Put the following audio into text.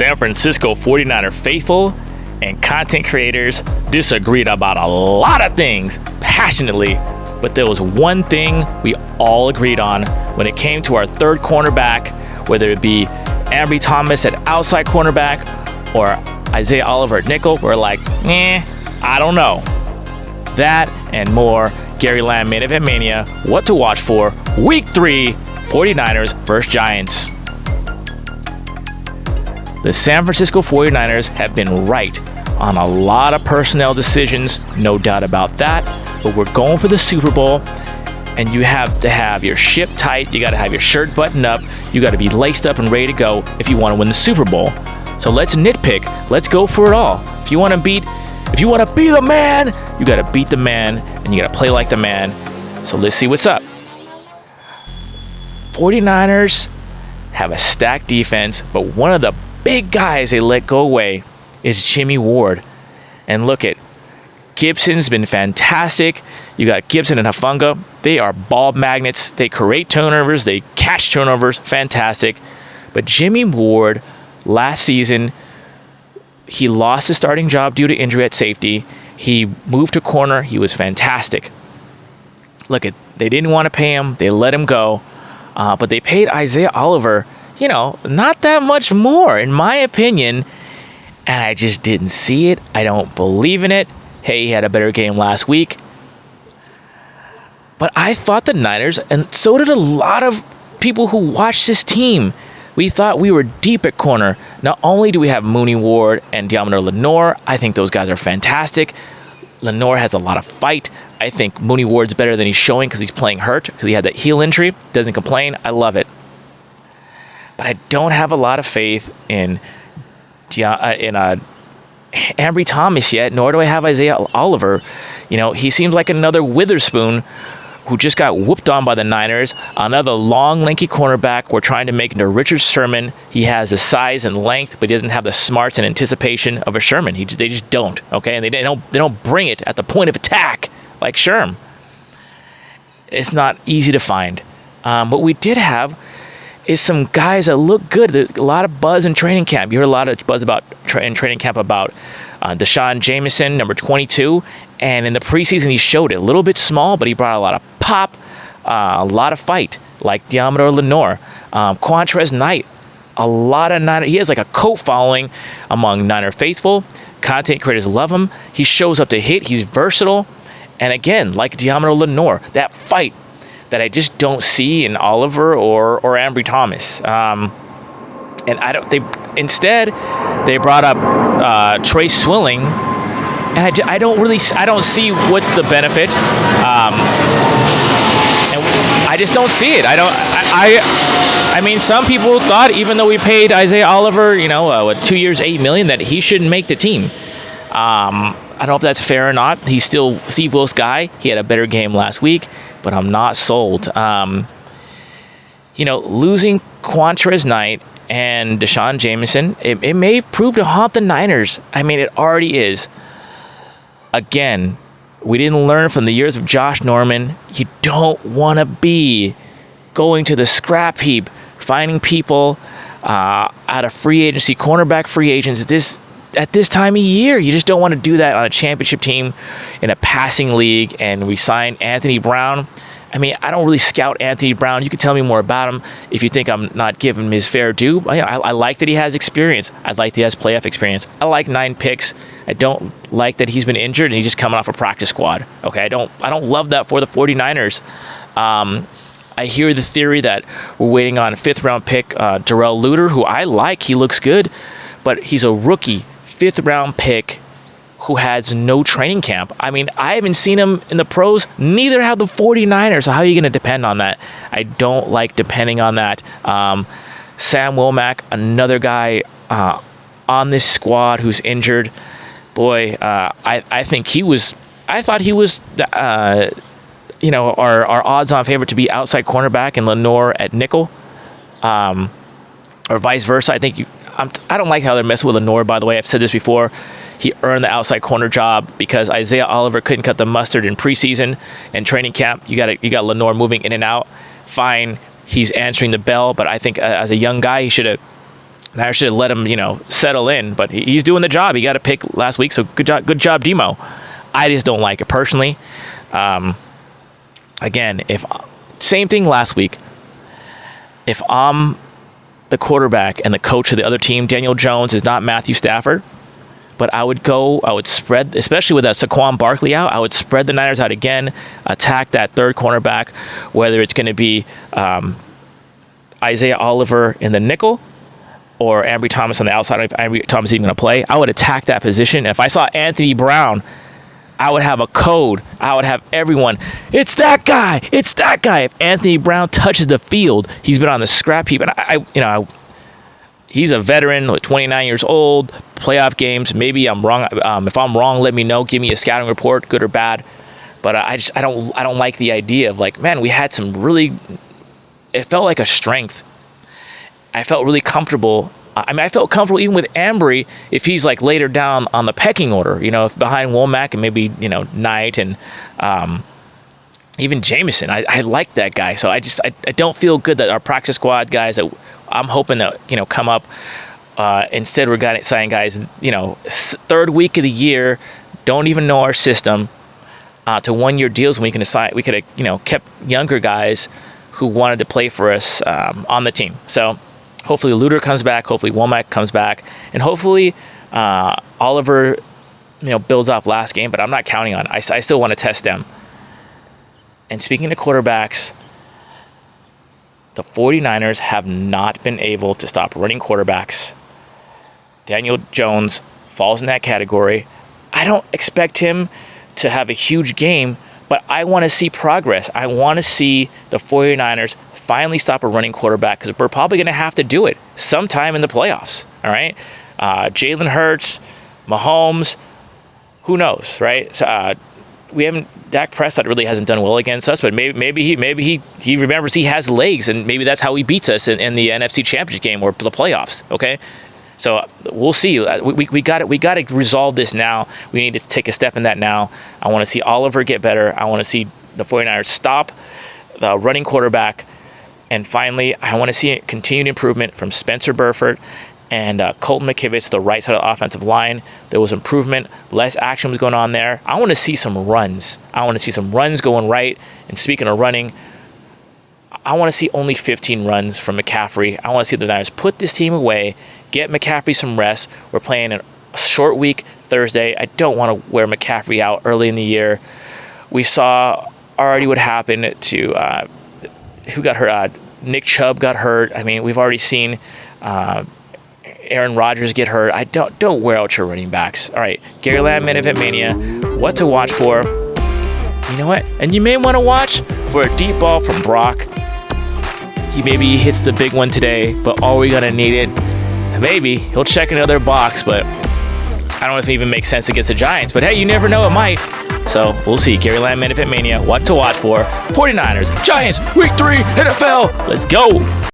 San Francisco 49er faithful and content creators disagreed about a lot of things passionately, but there was one thing we all agreed on when it came to our third cornerback, whether it be Ambry Thomas at outside cornerback or Isaiah Oliver at nickel. We're like, I don't know. That and more. Gary Lamm, Main Event Mania, what to watch for, Week 3, 49ers versus Giants. The San Francisco 49ers have been right on a lot of personnel decisions, no doubt about that, but we're going for the Super Bowl, and you have to have your ship tight, you got to have your shirt buttoned up, you got to be laced up and ready to go if you want to win the Super Bowl. So let's nitpick, let's go for it all. If you want to be the man, you got to beat the man, and you got to play like the man. So let's see what's up. 49ers have a stacked defense, but one of the big guys they let go away is Jimmy Ward. And look at Gibson's been fantastic. You got Gibson and Hufanga. They are ball magnets. They create turnovers. They catch turnovers. Fantastic. But Jimmy Ward, last season, he lost his starting job due to injury at safety. He moved to corner. He was fantastic. Look at, they didn't want to pay him. They let him go. But they paid Isaiah Oliver, not that much more, in my opinion. And I just didn't see it. I don't believe in it. Hey, he had a better game last week. But I thought the Niners, and so did a lot of people who watched this team, we thought we were deep at corner. Not only do we have Mooney Ward and Deommodore Lenoir, I think those guys are fantastic. Lenoir has a lot of fight. I think Mooney Ward's better than he's showing because he's playing hurt, because he had that heel injury. Doesn't complain. I love it. But I don't have a lot of faith in Ambry Thomas yet, nor do I have Isaiah Oliver. He seems like another Witherspoon who just got whooped on by the Niners. Another long, lanky cornerback we're trying to make into Richard Sherman. He has the size and length, but he doesn't have the smarts and anticipation of a Sherman. They just don't, okay? And they don't bring it at the point of attack like Sherm. It's not easy to find. What we did have is some guys that look good. There's a lot of buzz in training camp. You heard a lot of buzz in training camp about Deshaun Jameson, number 22. And in the preseason, he showed it. A little bit small, but he brought a lot of pop, a lot of fight, like Deommodore Lenoir. Quantrez Knight, a lot of Niner. He has like a cult following among Niner faithful. Content creators love him. He shows up to hit. He's versatile. And again, like Deommodore Lenoir, that fight that I just don't see in Oliver or Ambry Thomas. Instead they brought up Trey Swilling, and I don't see what's the benefit. And I just don't see it. I mean, some people thought, even though we paid Isaiah Oliver, 2 years, $8 million, that he shouldn't make the team. I don't know if that's fair or not. He's still Steve Wilkes' guy. He had a better game last week, but I'm not sold. Losing Quantrez Knight and Deshaun Jameson, it may prove to haunt the Niners. I mean, it already is. Again, we didn't learn from the years of Josh Norman. You don't want to be going to the scrap heap, finding people out of free agency, cornerback free agents at this time of year. You just don't want to do that on a championship team in a passing league. And we signed Anthony Brown. I mean, I don't really scout Anthony Brown. You can tell me more about him if you think I'm not giving him his fair due. I like that he has experience. I like that he has playoff experience. I like 9 picks. I don't like that he's been injured and he's just coming off a practice squad. Okay, I don't love that for the 49ers. I hear the theory that we're waiting on a 5th-round pick, Darrell Luter, who I like. He looks good, but he's a rookie 5th-round pick who has no training camp. I mean, I haven't seen him in the pros. Neither have the 49ers. So how are you going to depend on that? I don't like depending on that. Sam Womack, another guy on this squad who's injured. Boy, I think he was. I thought he was. Our odds-on favorite to be outside cornerback and Lenoir at nickel, or vice versa. I think I don't like how they're messing with Lenoir. By the way, I've said this before. He earned the outside corner job because Isaiah Oliver couldn't cut the mustard in preseason and training camp. You got Lenoir moving in and out. Fine, he's answering the bell, but I think as a young guy, he should have And I should have let him, settle in. But he's doing the job. He got a pick last week, so good job, Demo. I just don't like it personally. Again, same thing last week. If I'm the quarterback and the coach of the other team, Daniel Jones is not Matthew Stafford, but I would spread, especially with that Saquon Barkley out, I would spread the Niners out again, attack that third cornerback, whether it's going to be Isaiah Oliver in the nickel or Ambry Thomas on the outside. If Ambry Thomas is even going to play, I would attack that position. And if I saw Anthony Brown, I would have a code. I would have everyone. It's that guy. It's that guy. If Anthony Brown touches the field, he's been on the scrap heap. And he's a veteran, like 29 years old, playoff games. Maybe I'm wrong. If I'm wrong, let me know. Give me a scouting report, good or bad. But I don't like the idea of like, man, we had some really. It felt like a strength. I felt really comfortable. I felt comfortable even with Ambry if he's like later down on the pecking order, behind Womack and maybe, Knight and even Jameson. I like that guy. So I don't feel good that our practice squad guys that I'm hoping that, come up. Instead, we're signing guys, third week of the year, don't even know our system, to 1-year deals when we can decide. We could have, kept younger guys who wanted to play for us on the team. So hopefully Luter comes back, hopefully Womack comes back, and hopefully Oliver, builds off last game, but I'm not counting on it. I still want to test them. And speaking to quarterbacks, the 49ers have not been able to stop running quarterbacks. Daniel Jones falls in that category. I don't expect him to have a huge game, but I want to see progress. I want to see the 49ers finally stop a running quarterback because we're probably going to have to do it sometime in the playoffs. All right, Jalen Hurts, Mahomes, who knows, right? So we haven't. Dak Prescott really hasn't done well against us, but maybe he remembers he has legs, and maybe that's how he beats us in the NFC Championship game or the playoffs. Okay, so we'll see. We got to resolve this now. We need to take a step in that now. I want to see Oliver get better. I want to see the 49ers stop the running quarterback. And finally, I want to see a continued improvement from Spencer Burford and Colton McKivitz, the right side of the offensive line. There was improvement. Less action was going on there. I want to see some runs. I want to see some runs going right. And speaking of running, I want to see only 15 runs from McCaffrey. I want to see the Niners put this team away, get McCaffrey some rest. We're playing a short week Thursday. I don't want to wear McCaffrey out early in the year. We saw already what happened to who got hurt. Nick Chubb got hurt. I mean, we've already seen Aaron Rodgers get hurt. I don't wear out your running backs. All right, Gary Lamm, Man Event Mania. What to watch for? You know what? And you may want to watch for a deep ball from Brock. Maybe he hits the big one today, but are we gonna need it? Maybe he'll check another box, but I don't know if it even makes sense against the Giants. But hey, you never know, it might. So we'll see. Gary Lamm, Man Event Mania. What to watch for? 49ers, Giants, Week 3, NFL. Let's go.